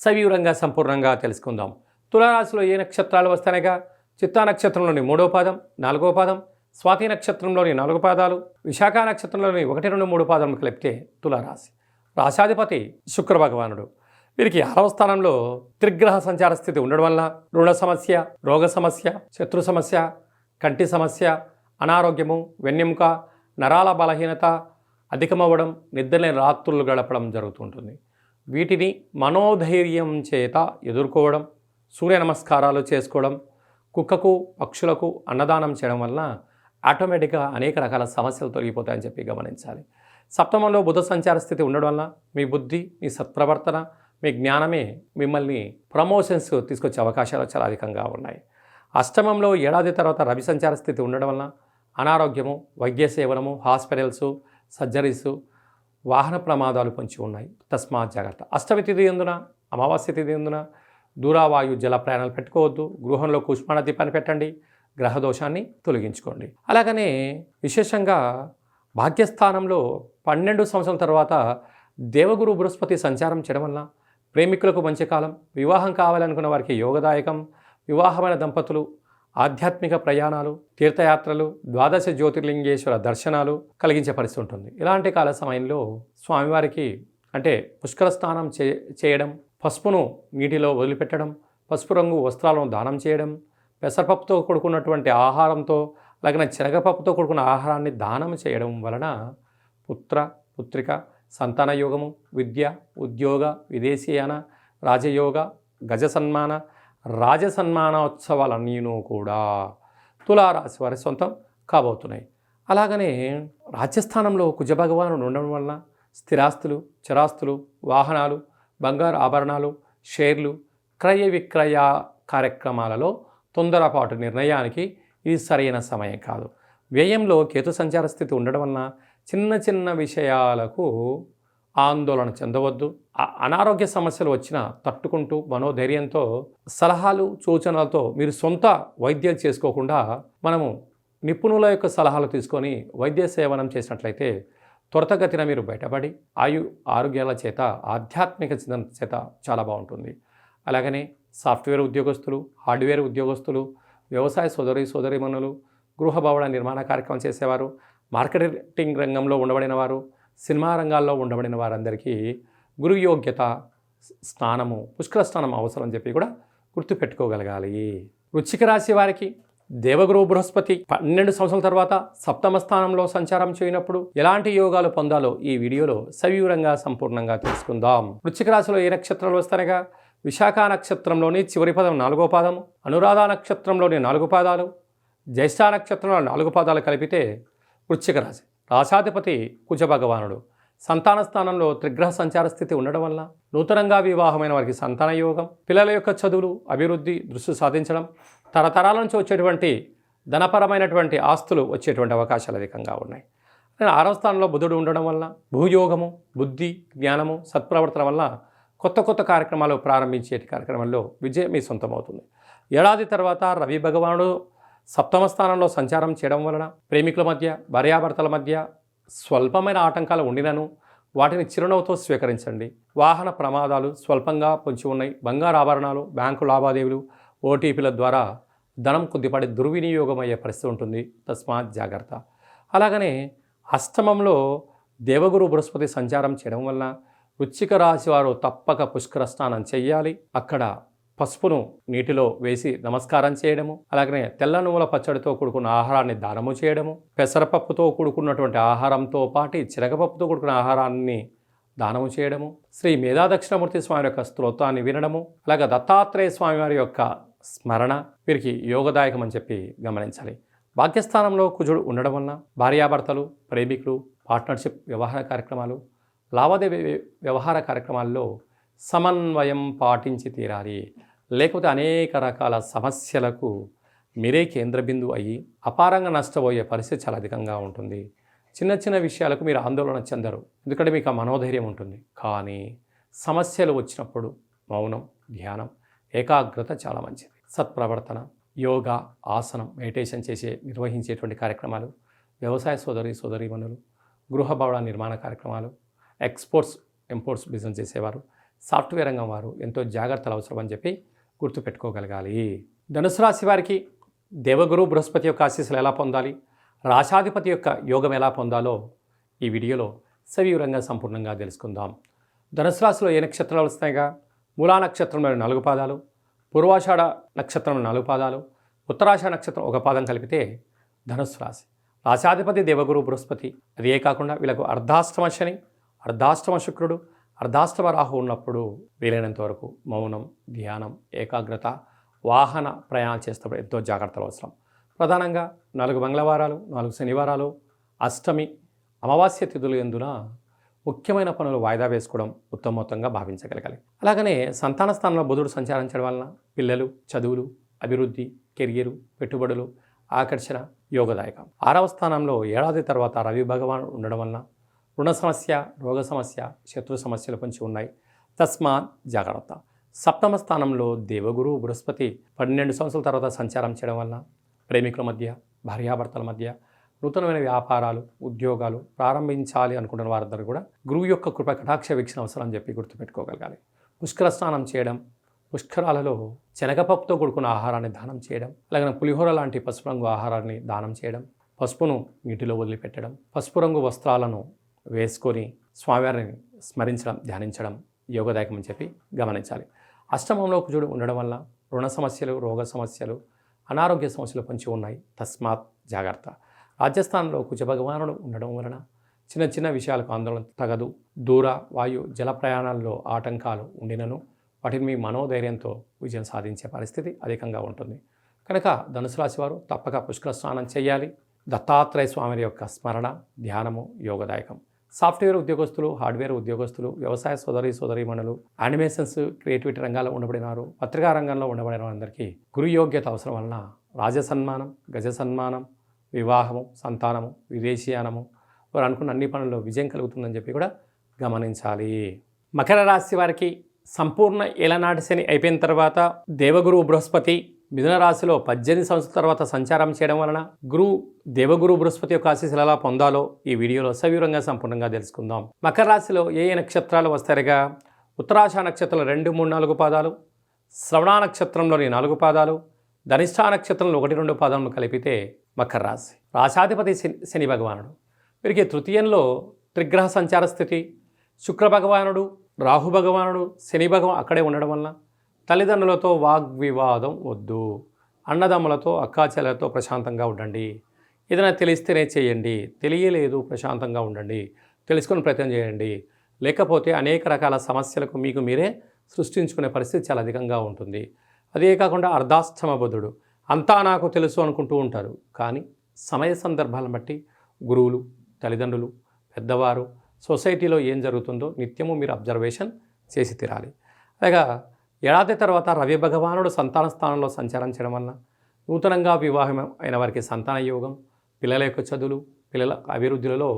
సవివరంగా సంపూర్ణంగా తెలుసుకుందాం. తులారాశిలో ఏ నక్షత్రాలు వస్తానగా చిత్తా నక్షత్రంలోని 3వ పాదం, 4వ పాదం, స్వాతి నక్షత్రంలోని 4 పాదాలు, విశాఖ నక్షత్రంలోని 1, 2, 3 పాదాలను కలిపితే తులారాశి. రాశాధిపతి శుక్ర భగవానుడు. వీరికి 6వ స్థానంలో త్రిగ్రహ సంచార స్థితి ఉండడం వల్ల రుణ సమస్య, రోగ సమస్య, శత్రు సమస్య, కంటి సమస్య, అనారోగ్యము, వెన్నెముక, నరాల బలహీనత అధికమవ్వడం, నిద్రలేని రాత్రులు గడపడం జరుగుతుంటుంది. వీటిని మనోధైర్యం చేత ఎదుర్కోవడం, సూర్య నమస్కారాలు చేసుకోవడం, కుక్కకు, పక్షులకు అన్నదానం చేయడం వలన ఆటోమేటిక్గా అనేక రకాల సమస్యలు తొలగిపోతాయని చెప్పి గమనించాలి. సప్తమంలో బుధ సంచార స్థితి ఉండడం వలన మీ బుద్ధి, మీ సత్ప్రవర్తన, మీ జ్ఞానమే మిమ్మల్ని ప్రమోషన్స్ తీసుకొచ్చే అవకాశాలు చాలా అధికంగా ఉన్నాయి. అష్టమంలో ఏడాది తర్వాత రవి సంచార స్థితి ఉండడం వలన అనారోగ్యము, వైద్య సేవనము, హాస్పిటల్సు, సర్జరీసు, వాహన ప్రమాదాలు పొంచి ఉన్నాయి. తస్మాత్ జాగ్రత్త. అష్టమి తిథి ఎందున, అమావాస్య తిథి ఎందున దూరావాయు జల ప్రయాణాలు పెట్టుకోవద్దు. గృహంలో కుష్మాణ దీపాన్ని పెట్టండి. గ్రహదోషాన్ని తొలగించుకోండి. అలాగనే విశేషంగా భాగ్యస్థానంలో 12 సంవత్సరాల తర్వాత దేవగురు బృహస్పతి సంచారం చేయడం వల్ల ప్రేమికులకు మంచి కాలం, వివాహం కావాలనుకున్న వారికి యోగదాయకం, వివాహమైన దంపతులు ఆధ్యాత్మిక ప్రయాణాలు, తీర్థయాత్రలు, 12 జ్యోతిర్లింగేశ్వర దర్శనాలు కలిగించే పరిస్థితి ఉంటుంది. ఇలాంటి కాల సమయంలో స్వామివారికి అంటే పుష్కర స్నానం చేయడం, పసుపును నీటిలో వదిలిపెట్టడం, పసుపు రంగు వస్త్రాలను దానం చేయడం, పెసరపప్పుతో కూడుకున్నటువంటి ఆహారంతో అలాగే శనగపప్పుతో కూడుకున్న ఆహారాన్ని దానం చేయడం వలన పుత్ర, పుత్రిక, సంతాన యోగము, విద్య, ఉద్యోగ, విదేశీయాన, రాజయోగ, గజ సన్మాన, రాజసన్మానోత్సవాలన్నీను కూడా తులారాశి వారి సొంతం కాబోతున్నాయి. అలాగనే రాజ్యస్థానంలో కుజభగవానుడు ఉండడం వలన స్థిరాస్తులు, చరాస్తులు, వాహనాలు, బంగారు ఆభరణాలు, షేర్లు, క్రయ విక్రయ కార్యక్రమాలలో తొందరపాటు నిర్ణయానికి ఇది సరైన సమయం కాదు. వ్యయంలో కేతు సంచార స్థితి ఉండడం వలన చిన్న చిన్న విషయాలకు ఆందోళన చెందవద్దు. అనారోగ్య సమస్యలు వచ్చినా తట్టుకుంటూ మనోధైర్యంతో సలహాలు సూచనలతో మీరు సొంత వైద్యాలు చేసుకోకుండా మనము నిపుణుల యొక్క సలహాలు తీసుకొని వైద్య సేవనం చేసినట్లయితే త్వరితగతిన మీరు బయటపడి ఆరోగ్యాల చేత ఆధ్యాత్మిక చింతన చేత చాలా బాగుంటుంది. అలాగనే సాఫ్ట్వేర్ ఉద్యోగస్తులు, హార్డ్వేర్ ఉద్యోగస్తులు, వ్యవసాయ సోదరీమణులు, గృహ భవన నిర్మాణ కార్యక్రమం చేసేవారు, మార్కెటింగ్ రంగంలో ఉండబడిన వారు, సినిమా రంగాల్లో ఉండబడిన వారందరికీ గురు యోగ్యత స్నానము, పుష్కర స్నానం అవసరం అని చెప్పి కూడా గుర్తుపెట్టుకోగలగాలి. వృశ్చిక రాశి వారికి దేవగురు బృహస్పతి 12 సంవత్సరాల తర్వాత సప్తమ స్థానంలో సంచారం చేయనప్పుడు ఎలాంటి యోగాలు పొందాలో ఈ వీడియోలో సవివరంగా సంపూర్ణంగా తెలుసుకుందాం. వృశ్చిక రాశిలో ఏ నక్షత్రాలు వస్తాయనగా విశాఖ నక్షత్రంలోని చివరి పదం 4వ పాదము, అనురాధ నక్షత్రంలోని 4 పాదాలు, జ్యేష్ఠ నక్షత్రంలో 4 పాదాలు కలిపితే వృశ్చిక రాశి. రాశాధిపతి కుజ భగవానుడు. సంతాన స్థానంలో త్రిగ్రహ సంచార స్థితి ఉండడం వల్ల నూతనంగా వివాహమైన వారికి సంతాన యోగం, పిల్లల యొక్క చదువులు, అభివృద్ధి, దృష్టి సాధించడం, తరతరాల నుంచి వచ్చేటువంటి ధనపరమైనటువంటి ఆస్తులు వచ్చేటువంటి అవకాశాలు అధికంగా ఉన్నాయి. 6వ స్థానంలో బుధుడు ఉండడం వల్ల భూయోగము, బుద్ధి, జ్ఞానము, సత్ప్రవర్తన వల్ల కొత్త కార్యక్రమాలు ప్రారంభించే కార్యక్రమంలో విజయం మీ సొంతమవుతుంది. ఏడాది తర్వాత రవి భగవానుడు సప్తమ స్థానంలో సంచారం చేయడం వలన ప్రేమికుల మధ్య, భార్యాభర్తల మధ్య స్వల్పమైన ఆటంకాలు ఉండినను వాటిని చిరునవ్వుతో స్వీకరించండి. వాహన ప్రమాదాలు స్వల్పంగా పొంచి ఉన్నాయి. బంగారు ఆభరణాలు, బ్యాంకు లావాదేవీలు, ఓటీపీల ద్వారా ధనం కొద్దిపాటి దుర్వినియోగం అయ్యే పరిస్థితి ఉంటుంది. తస్మాత్ జాగ్రత్త. అలాగనే అష్టమంలో దేవగురు బృహస్పతి సంచారం చేయడం వలన వృశ్చిక రాశి వారు తప్పక పుష్కర స్నానం చేయాలి. అక్కడ పసుపును నీటిలో వేసి నమస్కారం చేయడము, అలాగనే తెల్ల నువ్వుల పచ్చడితో కూడుకున్న ఆహారాన్ని దానము చేయడము, పెసరపప్పుతో కూడుకున్నటువంటి ఆహారంతో పాటు శనగపప్పుతో కూడుకున్న ఆహారాన్ని దానము చేయడము, శ్రీ మేధా దక్షిణమూర్తి స్వామి యొక్క స్తోత్రాన్ని వినడము, అలాగే దత్తాత్రేయ స్వామి వారి యొక్క స్మరణ వీరికి యోగదాయకం అని చెప్పి గమనించాలి. భాగ్యస్థానంలో కుజుడు ఉండడం వలన భార్యాభర్తలు, ప్రేమికులు, పార్ట్నర్షిప్ వ్యవహార కార్యక్రమాలు, లావాదేవీ వ్యవహార కార్యక్రమాల్లో సమన్వయం పాటించి తీరాలి. లేకపోతే అనేక రకాల సమస్యలకు మీరే కేంద్ర బిందువు అయ్యి అపారంగా నష్టపోయే పరిస్థితి చాలా అధికంగా ఉంటుంది. చిన్న విషయాలకు మీరు ఆందోళన చెందరు, ఎందుకంటే మీకు ఆ మనోధైర్యం ఉంటుంది. కానీ సమస్యలు వచ్చినప్పుడు మౌనం, ధ్యానం, ఏకాగ్రత చాలా మంచిది. సత్ప్రవర్తన, యోగా, ఆసనం, మెడిటేషన్ నిర్వహించేటువంటి కార్యక్రమాలు, వ్యవసాయ సోదరీమణులు, గృహ భవన నిర్మాణ కార్యక్రమాలు, ఎక్స్పోర్ట్స్ ఇంపోర్ట్స్ బిజినెస్ చేసేవారు, సాఫ్ట్వేర్ రంగం వారు ఎంతో జాగ్రత్తలు అవసరం అని చెప్పి గుర్తుపెట్టుకోగలగాలి. ధనుసు రాశి వారికి దేవగురు బృహస్పతి యొక్క ఆశీస్సులు ఎలా పొందాలి, రాశాధిపతి యొక్క యోగం ఎలా పొందాలో ఈ వీడియోలో సవివరంగా సంపూర్ణంగా తెలుసుకుందాం. ధనుసు రాశిలో ఏ నక్షత్రాలు వస్తాయిగా మూలా నక్షత్రంలో 4 పాదాలు, పూర్వాషాఢ నక్షత్రంలో 4 పాదాలు, ఉత్తరాషాఢ నక్షత్రం 1 పాదం కలిపితే ధనుసు రాశి. రాశాధిపతి దేవగురు బృహస్పతి. అదే కాకుండా వీళ్ళకు అర్ధాష్టమ శని, అర్ధాష్టమ శుక్రుడు, అర్ధాష్టమ రాహు ఉన్నప్పుడు వీలైనంత వరకు మౌనం, ధ్యానం, ఏకాగ్రత, వాహన ప్రయాణం చేసేటప్పుడు ఎంతో జాగ్రత్తలు అవసరం. ప్రధానంగా 4 మంగళవారాలు, 4 శనివారాలు, అష్టమి, అమావాస్య తిథులు ఎందున ముఖ్యమైన పనులు వాయిదా వేసుకోవడం ఉత్తమోత్తంగా భావించగలగాలి. అలాగనే సంతాన స్థానంలో బుధుడు సంచారించడం వలన పిల్లలు, చదువులు, అభివృద్ధి, కెరియరు, పెట్టుబడులు, ఆకర్షణ యోగదాయకం. 6వ స్థానంలో ఏడాది తర్వాత రవి భగవానుడు ఉండడం వలన రుణ సమస్య, రోగ సమస్య, శత్రు సమస్యలు పొంచి ఉన్నాయి. తస్మాత్ జాగ్రత్త. సప్తమ స్థానంలో దేవగురు బృహస్పతి 12 సంవత్సరాల తర్వాత సంచారం చేయడం వలన ప్రేమికుల మధ్య, భార్యాభర్తల మధ్య నూతనమైన వ్యాపారాలు, ఉద్యోగాలు ప్రారంభించాలి అనుకుంటున్న వారందరూ కూడా గురువు యొక్క కృప కటాక్ష వీక్షణ అవసరం అని చెప్పి గుర్తుపెట్టుకోగలగాలి. పుష్కర స్నానం చేయడం, పుష్కరాలలో శనగపప్పుతో కూడుకున్న ఆహారాన్ని దానం చేయడం, అలాగే పులిహోర లాంటి పసుపు రంగు ఆహారాన్ని దానం చేయడం, పసుపును నీటిలో వదిలిపెట్టడం, పసుపు రంగు వస్త్రాలను వేసుకొని స్వామివారిని స్మరించడం, ధ్యానించడం యోగదాయకం అని చెప్పి గమనించాలి. అష్టమంలో కుజుడు ఉండడం వల్ల రుణ సమస్యలు, రోగ సమస్యలు, అనారోగ్య సమస్యలు పొంచి ఉన్నాయి. తస్మాత్ జాగ్రత్త. రాజస్థాన్లో కుజ భగవానుడు ఉండడం వలన చిన్న విషయాలకు ఆందోళన తగదు. దూర, వాయు, జల ప్రయాణాల్లో ఆటంకాలు ఉండినను వాటిని మీ మనోధైర్యంతో విజయం సాధించే పరిస్థితి అధికంగా ఉంటుంది. కనుక ధనుసు రాశి వారు తప్పక పుష్కర స్నానం చేయాలి. దత్తాత్రేయ స్వామి యొక్క స్మరణ, ధ్యానము యోగదాయకం. సాఫ్ట్వేర్ ఉద్యోగస్తులు, హార్డ్వేర్ ఉద్యోగస్తులు, వ్యవసాయ సోదరీమణులు, యానిమేషన్స్, క్రియేటివిటీ రంగాల్లో ఉండబడినారు, పత్రికా రంగంలో ఉండబడిన వారందరికీ గురు యోగ్యత అవసరం వలన రాజసన్మానం, గజ సన్మానం, వివాహము, సంతానము, విదేశీయానము, వారు అనుకున్న అన్ని పనుల్లో విజయం కలుగుతుందని చెప్పి కూడా గమనించాలి. మకర రాశి వారికి సంపూర్ణ ఏలనాటి శని అయిపోయిన తర్వాత దేవగురు బృహస్పతి మిథున రాశిలో 18 సంవత్సరాల తర్వాత సంచారం చేయడం వలన దేవగురు బృహస్పతి యొక్క ఆశీస్సులు ఎలా పొందాలో ఈ వీడియోలో సవివరంగా సంపూర్ణంగా తెలుసుకుందాం. మకర రాశిలో ఏ నక్షత్రాలు వస్తారుగా ఉత్తరాషాఢ నక్షత్రంలో 2, 3, 4 పాదాలు, శ్రవణ నక్షత్రంలోని 4 పాదాలు, ధనిష్ఠా నక్షత్రంలో 1, 2 పాదములు కలిపితే మకర రాశి. రాశాధిపతి శని భగవానుడు. వీరికి తృతీయంలో త్రిగ్రహ సంచార స్థితి, శుక్ర భగవానుడు, రాహు భగవానుడు, శని భగవాన్ అక్కడే ఉండడం వలన తల్లిదండ్రులతో వాగ్వివాదం వద్దు, అన్నదమ్ములతో అక్కాచెల్లెలతో ప్రశాంతంగా ఉండండి. ఏదైనా తెలిస్తేనే చేయండి, తెలియలేదు ప్రశాంతంగా ఉండండి, తెలుసుకుని ప్రయత్నం చేయండి. లేకపోతే అనేక రకాల సమస్యలకు మీకు మీరే సృష్టించుకునే పరిస్థితి చాలా అధికంగా ఉంటుంది. అదే కాకుండా అర్ధాష్టమ బుధుడు, అంతా నాకు తెలుసు అనుకుంటూ ఉంటారు. కానీ సమయ సందర్భాలను బట్టి గురువులు, తల్లిదండ్రులు, పెద్దవారు, సొసైటీలో ఏం జరుగుతుందో నిత్యము మీరు అబ్జర్వేషన్ చేసి తీరాలి. అలాగా ఏడాది తర్వాత రవి భగవానుడు సంతాన స్థానంలో సంచారం చేయడం వలన నూతనంగా వివాహం అయిన వారికి సంతాన యోగం, పిల్లల యొక్క చదువులు, పిల్లల అభివృద్ధిలో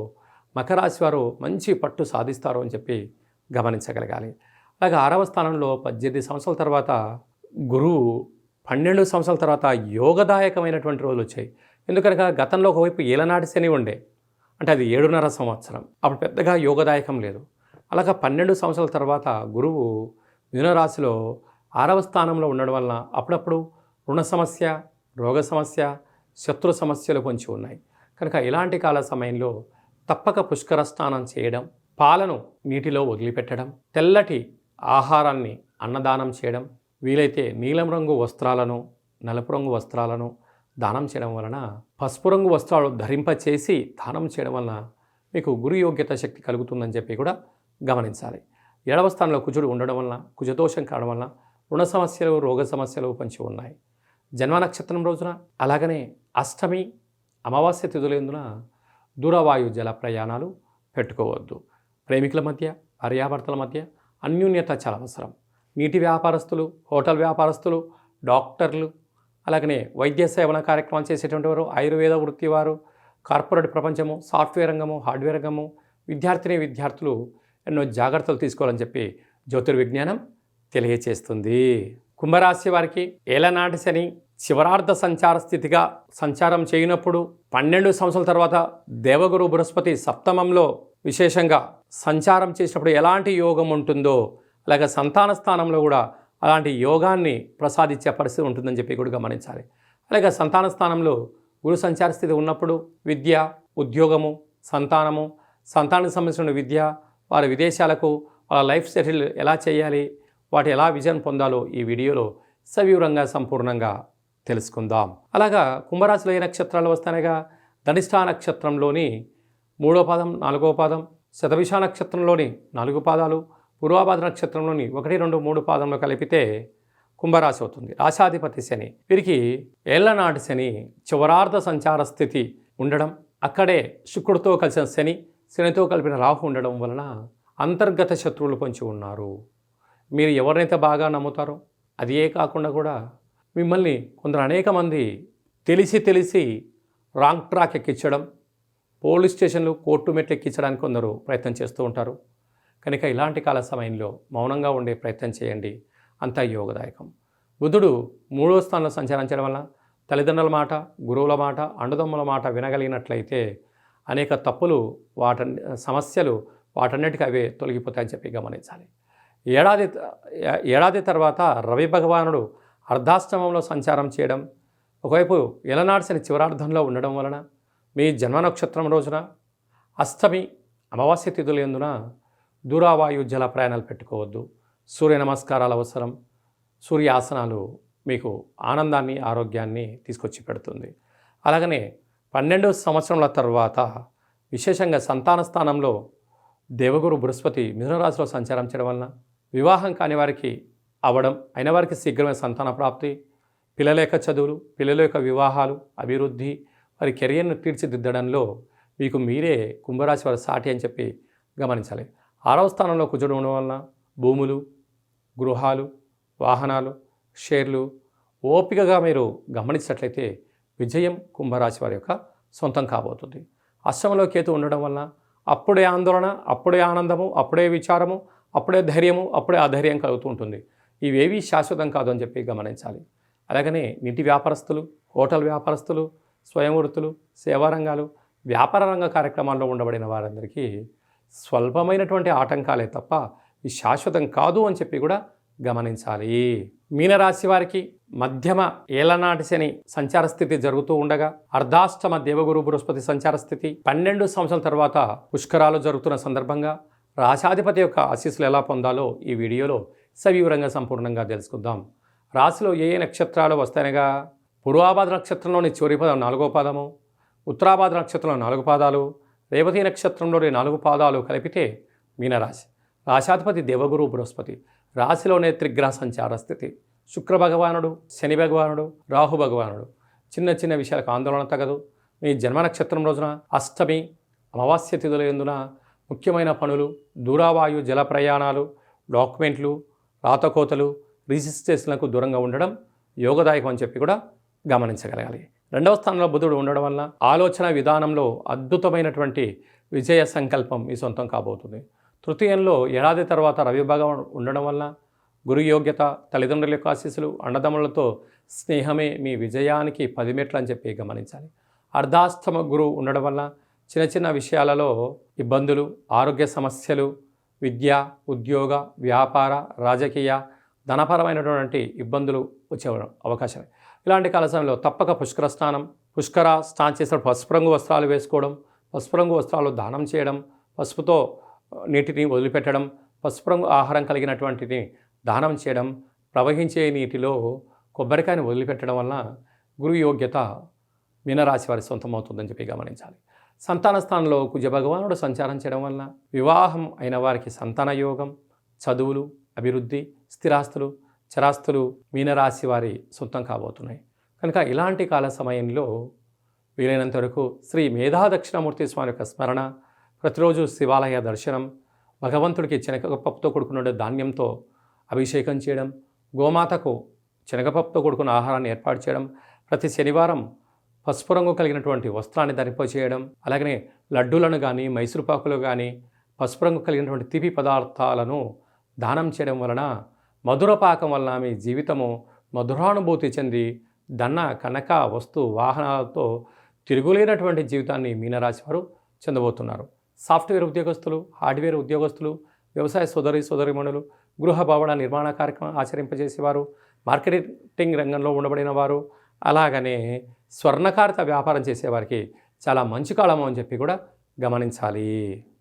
మకర రాశి వారు మంచి పట్టు సాధిస్తారు అని చెప్పి గమనించగలగాలి. అలాగే 6వ స్థానంలో 18 సంవత్సరాల తర్వాత గురువు 12 సంవత్సరాల తర్వాత యోగదాయకమైనటువంటి రోజులు వచ్చాయి. ఎందుకనగా గతంలో ఒకవైపు ఏలనాటి శని ఉండే, అంటే అది 7.5 సంవత్సరం, అప్పుడు పెద్దగా యోగదాయకం లేదు. అలాగా 12 సంవత్సరాల తర్వాత గురువు మిథున రాశిలో 6వ స్థానంలో ఉండడం వలన అప్పుడప్పుడు రుణ సమస్య, రోగ సమస్య, శత్రు సమస్యలు పొంచి ఉన్నాయి. కనుక ఇలాంటి కాల సమయంలో తప్పక పుష్కర స్నానం చేయడం, పాలను నీటిలో వదిలిపెట్టడం, తెల్లటి ఆహారాన్ని అన్నదానం చేయడం, వీలైతే నీలం రంగు వస్త్రాలను, నలుపు రంగు వస్త్రాలను దానం చేయడం వలన, పసుపు రంగు వస్త్రాలు ధరింపచేసి దానం చేయడం వలన మీకు గురు యోగ్యత శక్తి కలుగుతుందని చెప్పి కూడా గమనించాలి. 7వ స్థానంలో కుజుడు ఉండడం వలన, కుజదోషం కావడం వలన రుణ సమస్యలు, రోగ సమస్యలు పొంచి ఉన్నాయి. జన్మ నక్షత్రం రోజున, అలాగనే అష్టమి, అమావాస్య తిథులందున దూరవాయు జల ప్రయాణాలు పెట్టుకోవద్దు. ప్రేమికుల మధ్య, భార్యాభర్తల మధ్య అన్యోన్యత చాలా అవసరం. నీటి వ్యాపారస్తులు, హోటల్ వ్యాపారస్తులు, డాక్టర్లు, అలాగనే వైద్య సేవల కార్యక్రమాలు చేసేటువంటి వారు, ఆయుర్వేద వృత్తి వారు, కార్పొరేట్ ప్రపంచము, సాఫ్ట్వేర్ రంగము, హార్డ్వేర్ రంగము, విద్యార్థులు ఎన్నో జాగ్రత్తలు తీసుకోవాలని చెప్పి జ్యోతిర్విజ్ఞానం తెలియచేస్తుంది. కుంభరాశి వారికి ఏలనాటి శని చివరార్ధ సంచార స్థితిగా సంచారం చేయనప్పుడు 12 సంవత్సరాల తర్వాత దేవగురు బృహస్పతి సప్తమంలో విశేషంగా సంచారం చేసినప్పుడు ఎలాంటి యోగం ఉంటుందో, అలాగే సంతాన స్థానంలో కూడా అలాంటి యోగాన్ని ప్రసాదించే పరిస్థితి ఉంటుందని చెప్పి కూడా గమనించాలి. అలాగే సంతాన స్థానంలో గురు సంచార స్థితి ఉన్నప్పుడు విద్య, ఉద్యోగము, సంతానము, సంతానానికి సంబంధించిన విద్య, వారి విదేశాలకు, వాళ్ళ లైఫ్ సెటిల్ ఎలా చేయాలి, వాటి ఎలా విజయం పొందాలో ఈ వీడియోలో సవివరంగా సంపూర్ణంగా తెలుసుకుందాం. అలాగా కుంభరాశిలో ఏ నక్షత్రాలు వస్తాయిగా ధనిష్ఠా నక్షత్రంలోని 3వ పాదం, 4వ పాదం, శతభిష నక్షత్రంలోని 4 పాదాలు, పూర్వాభాద్ర నక్షత్రంలోని 1, 2, 3 పాదంలో కలిపితే కుంభరాశి అవుతుంది. రాశాధిపతి శని. వీరికి ఏళ్లనాటి శని చివరార్ధ సంచార స్థితి ఉండడం, అక్కడే శుక్రుడితో కలిసిన శనితో కలిపిన రాహు ఉండడం వలన అంతర్గత శత్రువులు పొంచి ఉన్నారు. మీరు ఎవరినైతే బాగా నమ్ముతారో అదే కాకుండా కూడా మిమ్మల్ని కొందరు అనేక మంది తెలిసి రాంగ్ ట్రాక్ ఎక్కించడం, పోలీస్ స్టేషన్లు, కోర్టు మెట్లు ఎక్కించడానికి కొందరు ప్రయత్నం చేస్తూ ఉంటారు. కనుక ఇలాంటి కాల సమయంలో మౌనంగా ఉండే ప్రయత్నం చేయండి, అంతా యోగదాయకం. బుధుడు 3వ స్థానంలో సంచారం చేయడం వల్ల తల్లిదండ్రుల మాట, గురువుల మాట, అండదమ్ముల మాట వినగలిగినట్లయితే అనేక తప్పులు, సమస్యలు వాటన్నిటికీ అవే తొలగిపోతాయని చెప్పి గమనించాలి. ఏడాది తర్వాత రవి భగవానుడు అర్ధాష్టమంలో సంచారం చేయడం, ఒకవైపు ఏలనాటి శని చివరార్ధంలో ఉండడం వలన మీ జన్మ నక్షత్రం రోజున అష్టమి, అమావాస్య తిథులు ఎందున దూరావాయు జల ప్రయాణాలు పెట్టుకోవద్దు. సూర్య నమస్కారాలు అవసరం. సూర్యాసనాలు మీకు ఆనందాన్ని, ఆరోగ్యాన్ని తీసుకొచ్చి పెడుతుంది. అలాగనే 12 సంవత్సరాల తర్వాత విశేషంగా సంతాన స్థానంలో దేవగురు బృహస్పతి మిథున రాశిలో సంచారం చేయడం వలన వివాహం కాని వారికి అవ్వడం, అయిన వారికి శీఘ్రమైన సంతాన ప్రాప్తి, పిల్లల యొక్క చదువులు, పిల్లల యొక్క వివాహాలు, అభివృద్ధి, వారి కెరియర్ను తీర్చిదిద్దడంలో మీకు మీరే కుంభరాశి వారి సాటి అని చెప్పి గమనించాలి. 6వ స్థానంలో కుజుడు ఉండడం వలన భూములు, గృహాలు, వాహనాలు, షేర్లు ఓపికగా మీరు గమనించినట్లయితే విజయం కుంభరాశి వారి యొక్క సొంతం కాబోతుంది. అష్టమంలో కేతు ఉండడం వలన అప్పుడే ఆందోళన, అప్పుడే ఆనందము, అప్పుడే విచారము, అప్పుడే ధైర్యము, అప్పుడే అధైర్యం కలుగుతూ ఉంటుంది. ఇవేవీ శాశ్వతం కాదు అని చెప్పి గమనించాలి. అలాగనే ఇంటి వ్యాపారస్తులు, హోటల్ వ్యాపారస్తులు, స్వయం వృత్తులు, సేవారంగాలు, వ్యాపార రంగ కార్యక్రమాల్లో ఉండబడిన వారందరికీ స్వల్పమైనటువంటి ఆటంకాలే తప్ప ఇది శాశ్వతం కాదు అని చెప్పి కూడా గమనించాలి. మీనరాశి వారికి మధ్యమ ఏలనాటి శని సంచార స్థితి జరుగుతూ ఉండగా అర్ధాష్టమ దేవగురు బృహస్పతి సంచార స్థితి 12 సంవత్సరాల తర్వాత పుష్కరాలు జరుగుతున్న సందర్భంగా రాశాధిపతి యొక్క ఆశీస్సులు ఎలా పొందాలో ఈ వీడియోలో సవివరంగా సంపూర్ణంగా తెలుసుకుందాం. రాశిలో ఏ నక్షత్రాలు వస్తాయనగా పూర్వాభాద్ర నక్షత్రంలోని చివరి పదం 4వ పాదము, ఉత్తరాభాద్ర నక్షత్రంలో 4 పాదాలు, రేవతి నక్షత్రంలోని 4 పాదాలు కలిపితే మీనరాశి. రాశాధిపతి దేవగురు బృహస్పతి, రాశిలోనే త్రిగ్రహ సంచార స్థితి. శుక్ర భగవానుడు, శని భగవానుడు, రాహు భగవానుడు. చిన్న చిన్న విషయాలకు ఆందోళన తగదు. మీ జన్మ నక్షత్రం రోజున అష్టమి అమావాస్య తిథుల యందున ముఖ్యమైన పనులు, దూరావాయు జల ప్రయాణాలు, డాక్యుమెంట్లు, రాతకోతలు, రిజిస్ట్రేషన్లకు దూరంగా ఉండడం యోగదాయకం అని చెప్పి కూడా గమనించగలగాలి. 2వ స్థానంలో బుధుడు ఉండడం వలన ఆలోచన విధానంలో అద్భుతమైనటువంటి విజయ సంకల్పం మీ సొంతం కాబోతుంది. తృతీయంలో ఏడాది తర్వాత రవి భగవానుడు ఉండడం వలన గురు యోగ్యత, తల్లిదండ్రుల యొక్క ఆశీస్సులు, అన్నదమ్ములతో స్నేహమే మీ విజయానికి 10 మెట్లు అని చెప్పి గమనించాలి. అర్ధాష్టమ గురువు ఉండడం వల్ల చిన్న చిన్న విషయాలలో ఇబ్బందులు, ఆరోగ్య సమస్యలు, విద్య, ఉద్యోగ, వ్యాపార, రాజకీయ, ధనపరమైనటువంటి ఇబ్బందులు వచ్చే అవకాశం. ఇలాంటి కాల సమయంలో తప్పక పుష్కర స్నానం చేసిన పసుపు రంగు వస్త్రాలు వేసుకోవడం, పసుపు రంగు వస్త్రాలు దానం చేయడం, పసుపుతో నీటిని వదిలిపెట్టడం, పసుపు రంగు ఆహారం కలిగినటువంటిని దానం చేయడం, ప్రవహించే నీటిలో కొబ్బరికాయని వదిలిపెట్టడం వలన గురు యోగ్యత మీనరాశి వారి సొంతమవుతుందని చెప్పి గమనించాలి. సంతాన స్థానంలో కుజ భగవానుడు సంచారం చేయడం వలన వివాహం అయిన వారికి సంతాన యోగం, చదువులు, అభివృద్ధి, స్థిరాస్తులు, చరాస్తులు మీనరాశి వారి సొంతం కాబోతున్నాయి. కనుక ఇలాంటి కాల సమయంలో వీలైనంత వరకు శ్రీ మేధా దక్షిణామూర్తి స్వామి యొక్క స్మరణ, ప్రతిరోజు శివాలయ దర్శనం, భగవంతుడికి శనగపప్పుతో కూడుకున్న ధాన్యంతో అభిషేకం చేయడం, గోమాతకు శనగపప్పుతో కూడుకున్న ఆహారాన్ని ఏర్పాటు చేయడం, ప్రతి శనివారం పసుపు రంగు కలిగినటువంటి వస్త్రాన్ని ధరింపచేయడం, అలాగనే లడ్డూలను కానీ, మైసూరుపాకులు కానీ, పసుపు రంగు కలిగినటువంటి తీపి పదార్థాలను దానం చేయడం వలన మధుర పాకం వలన మీ జీవితము మధురానుభూతి చెంది ధన, కనక, వస్తు, వాహనాలతో తిరుగులేనటువంటి జీవితాన్ని మీనరాశి వారు చెందబోతున్నారు. సాఫ్ట్వేర్ ఉద్యోగస్తులు, హార్డ్వేర్ ఉద్యోగస్తులు, వ్యవసాయ సోదరిమణులు, గృహ భవన నిర్మాణ కార్యక్రమం ఆచరింపజేసేవారు, మార్కెటింగ్ రంగంలో ఉండబడిన వారు, అలాగనే స్వర్ణకారిత వ్యాపారం చేసేవారికి చాలా మంచి కాలము అని చెప్పి కూడా గమనించాలి.